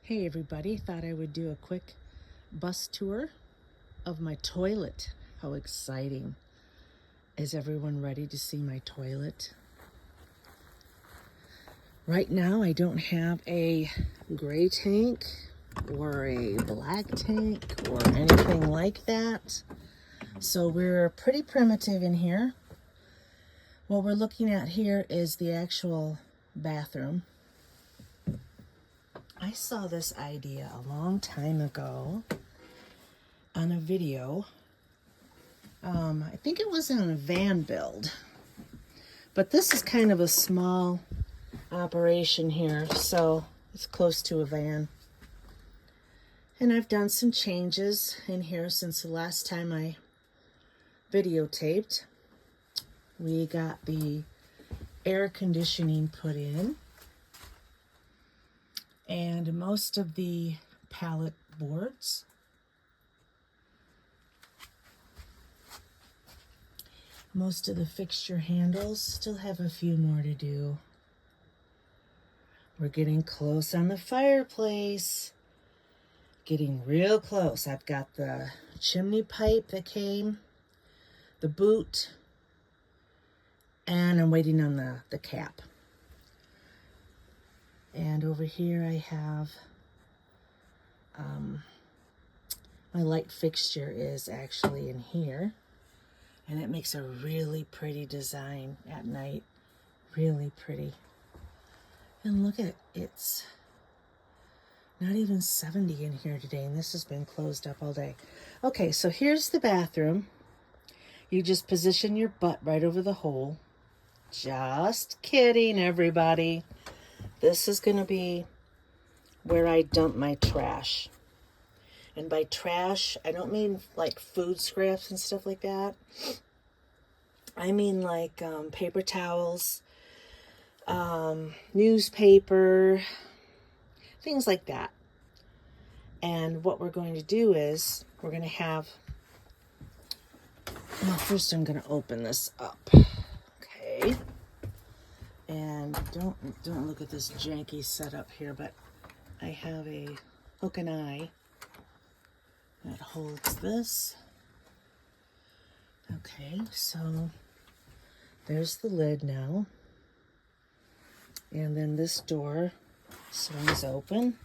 Hey everybody, thought I would do a quick bus tour of my toilet. How exciting. Is everyone ready to see my toilet? Right now I don't have a gray tank or a black tank or anything like that. So we're pretty primitive in here. What we're looking at here is the actual bathroom. I saw this idea a long time ago on a video. I think it was on a van build. But this is kind of a small operation here, so it's close to a van. And I've done some changes in here since the last time I videotaped. We got the air conditioning put in. And most of the pallet boards. Most of the fixture handles still have a few more to do. We're getting close on the fireplace. Getting real close. I've got the chimney pipe that came, the boot, and I'm waiting on the cap. And over here I have, my light fixture is actually in here. And it makes a really pretty design at night. Really pretty. And look at it. It's not even 70 in here today. And this has been closed up all day. Okay, so here's the bathroom. You just position your butt right over the hole. Just kidding, everybody. This is going to be where I dump my trash. And by trash, I don't mean like food scraps and stuff like that. I mean like paper towels, newspaper, things like that. And what we're going to do is we're going to have, well, first I'm going to open this up. Okay. And don't look at this janky setup here, but I have a hook and eye that holds this. Okay, so there's the lid now. And then this door swings open.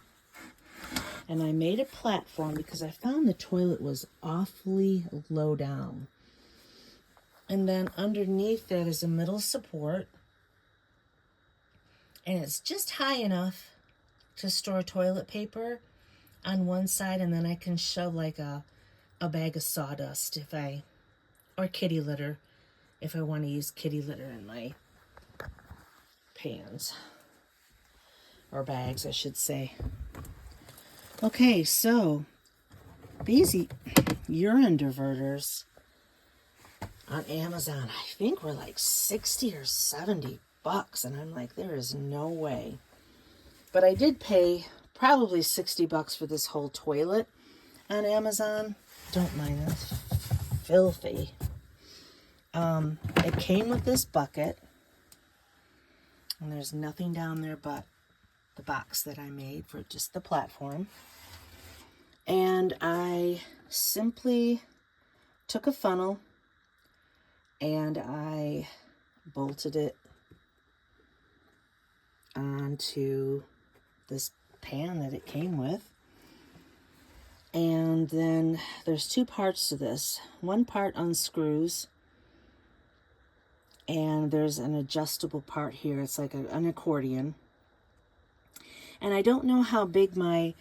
And I made a platform because I found the toilet was awfully low down. And then underneath that is a middle support. And it's just high enough to store toilet paper on one side, and then I can shove like a bag of sawdust or kitty litter, if I want to use kitty litter in my pans. Or bags, I should say. Okay, so these urine diverters on Amazon, I think were like 60 or 70 bucks, and I'm like, there is no way. But I did pay probably 60 bucks for this whole toilet on Amazon. Don't mind it. It's filthy. It came with this bucket, and there's nothing down there but the box that I made for just the platform. And I simply took a funnel and I bolted it onto this pan that it came with. And then there's two parts to this. One part unscrews, and there's an adjustable part here. It's like an accordion. And I don't know how big my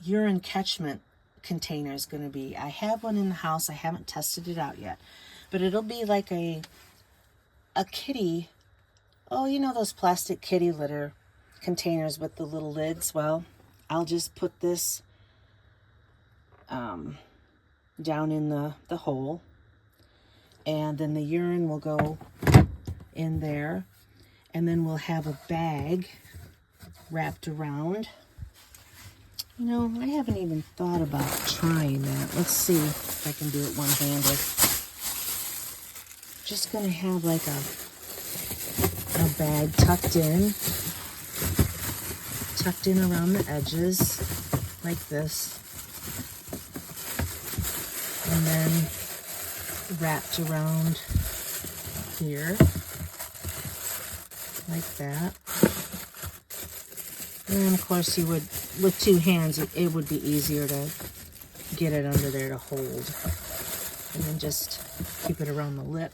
urine catchment container is going to be. I have one in the house. I haven't tested it out yet. But it'll be like a kitty. Oh, you know those plastic kitty litter containers with the little lids? Well, I'll just put this down in the hole. And then the urine will go in there. And then we'll have a bag wrapped around. You know, I haven't even thought about trying that. Let's see if I can do it one-handed. Just going to have like a bag tucked in tucked in around the edges like this, and then wrapped around here like that. And then, of course, you would, with two hands, it would be easier to get it under there to hold. And then just keep it around the lip.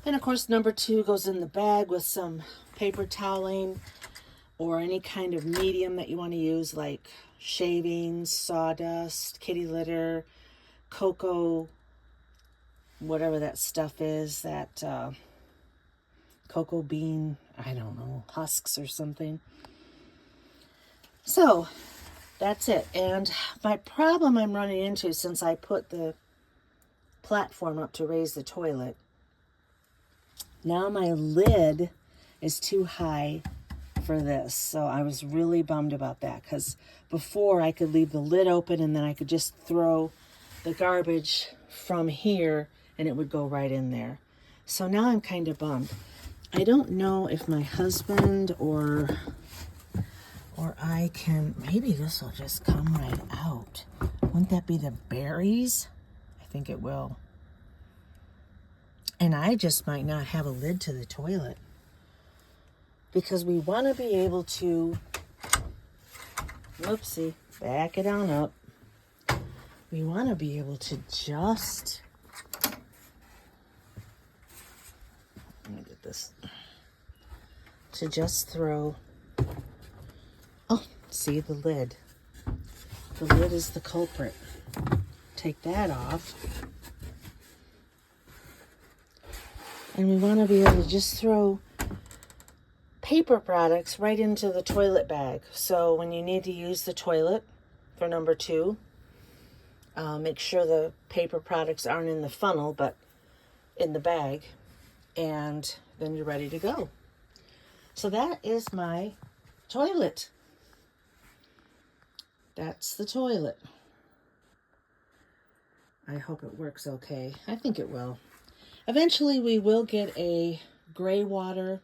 And, of course, number 2 goes in the bag with some paper toweling or any kind of medium that you want to use, like shavings, sawdust, kitty litter, cocoa, whatever that stuff is, that cocoa bean, I don't know, husks or something. So that's it. And my problem I'm running into, since I put the platform up to raise the toilet, now my lid is too high for this. So I was really bummed about that, because before I could leave the lid open and then I could just throw the garbage from here and it would go right in there. So now I'm kind of bummed. I don't know if my husband or I can, maybe this will just come right out. Wouldn't that be the berries? I think it will. And I just might not have a lid to the toilet, because we want to be able to, whoopsie, back it on up. We want to be able to just, let me get this, to just throw, oh, see the lid. The lid is the culprit. Take that off. And we want to be able to just throw paper products right into the toilet bag. So when you need to use the toilet for number 2, make sure the paper products aren't in the funnel, but in the bag. And then you're ready to go. So that is my toilet. That's the toilet. I hope it works okay. I think it will. Eventually we will get a gray water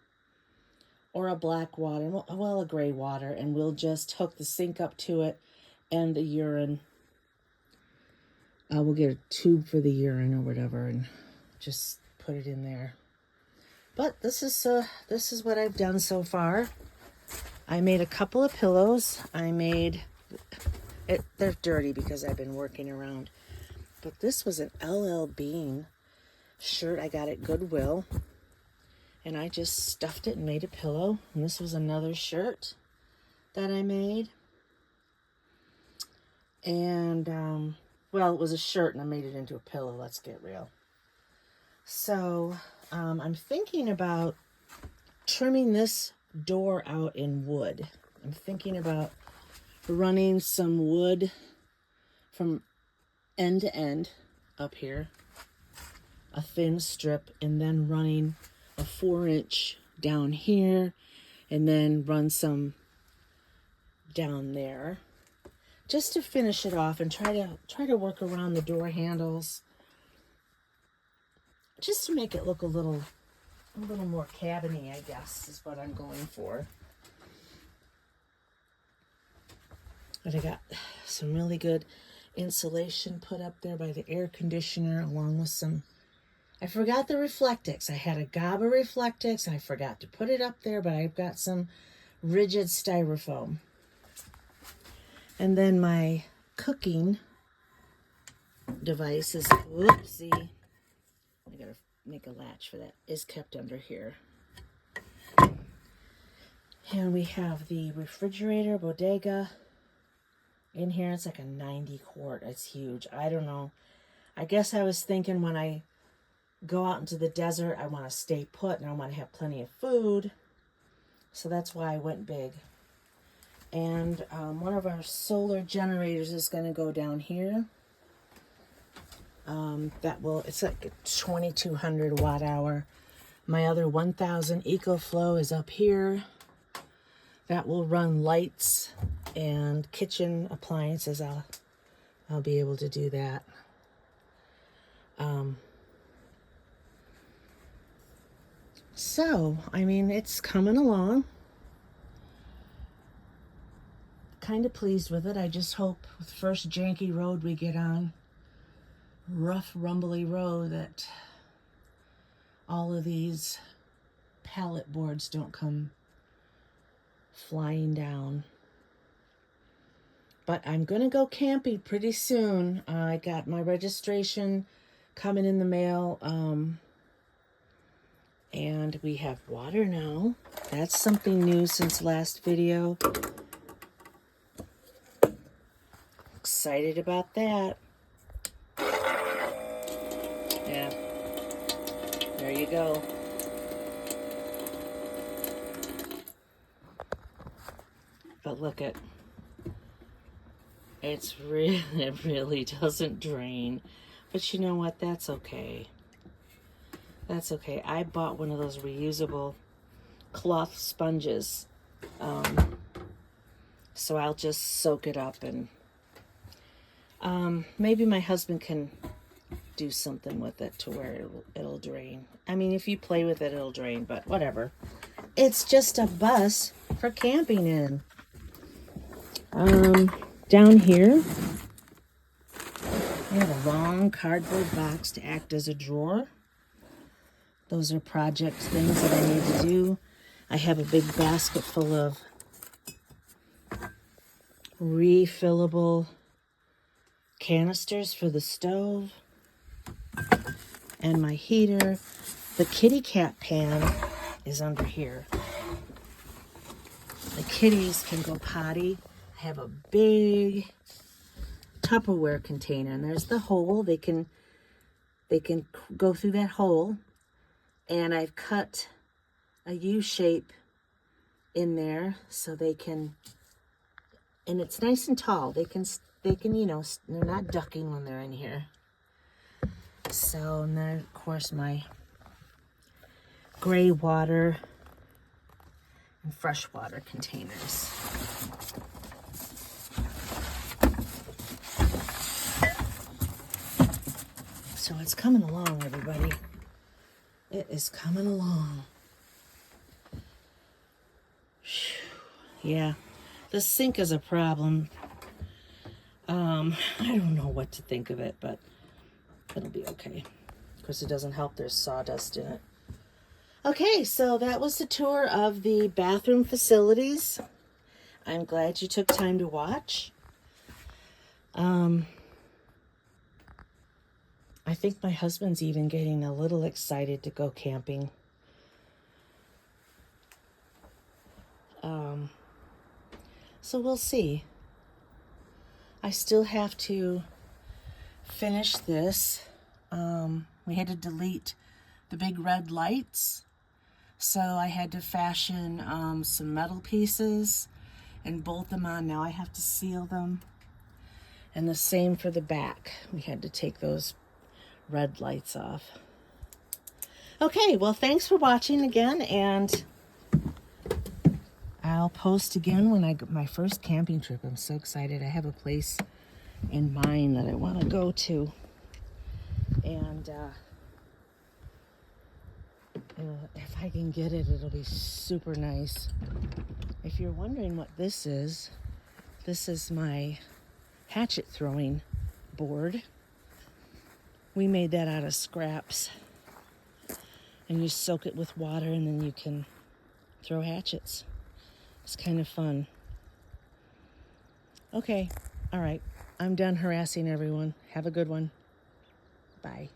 or a black water, well, a gray water, and we'll just hook the sink up to it and the urine. We'll get a tube for the urine or whatever and just put it in there. But this is what I've done so far. I made a couple of pillows. I made it. They're dirty because I've been working around. But this was an LL Bean shirt I got at Goodwill, and I just stuffed it and made a pillow. And this was another shirt that I made. And well, it was a shirt and I made it into a pillow. Let's get real. So I'm thinking about trimming this door out in wood. I'm thinking about running some wood from end to end up here, a thin strip, and then running a 4-inch down here, and then run some down there, just to finish it off and try to work around the door handles, just to make it look a little more cabiny, I guess, is what I'm going for. But I got some really good insulation put up there by the air conditioner, along with some, I forgot the Reflectix. I had a gob of Reflectix and I forgot to put it up there, but I've got some rigid styrofoam. And then my cooking device is, whoopsie, I gotta make a latch for that, is kept under here. And we have the refrigerator bodega in here. It's like a 90 quart. It's huge. I don't know. I guess I was thinking when I go out into the desert, I want to stay put and I want to have plenty of food. So that's why I went big. And one of our solar generators is going to go down here. It's like a 2200 watt hour. My other 1000 EcoFlow is up here. That will run lights and kitchen appliances. I'll be able to do that. So, I mean, it's coming along. kind of pleased with it. I just hope with the first janky road we get on, rough, rumbly road, that all of these pallet boards don't come flying down. But I'm going to go camping pretty soon. I got my registration coming in the mail. And we have water now. That's something new since last video. Excited about that. Yeah. There you go. But look at, it really doesn't drain. But you know what? That's okay. That's okay. I bought one of those reusable cloth sponges. So I'll just soak it up, and maybe my husband can do something with it to where it'll drain. I mean, if you play with it, it'll drain, but whatever. It's just a bus for camping in. Down here, I have a long cardboard box to act as a drawer. Those are project things that I need to do. I have a big basket full of refillable canisters for the stove and my heater. The kitty cat pan is under here. The kitties can go potty. I have a big Tupperware container, and there's the hole. They can go through that hole. And I've cut a U shape in there so they can, and it's nice and tall. They can, you know, they're not ducking when they're in here. So, and then of course my gray water and fresh water containers. So it's coming along, everybody. It is coming along. Yeah, the sink is a problem. I don't know what to think of it, but it'll be okay. Of course, it doesn't help there's sawdust in it. Okay, so that was the tour of the bathroom facilities. I'm glad you took time to watch. I think my husband's even getting a little excited to go camping. So we'll see. I still have to finish this. We had to delete the big red lights. So I had to fashion some metal pieces and bolt them on. Now I have to seal them. And the same for the back. We had to take those red lights off. Okay, well, thanks for watching again, and I'll post again when I get my first camping trip. I'm so excited. I have a place in mind that I want to go to, and if I can get it, it'll be super nice. If you're wondering what this is my hatchet throwing board. We made that out of scraps, and you soak it with water, and then you can throw hatchets. It's kind of fun. Okay, all right. I'm done harassing everyone. Have a good one. Bye.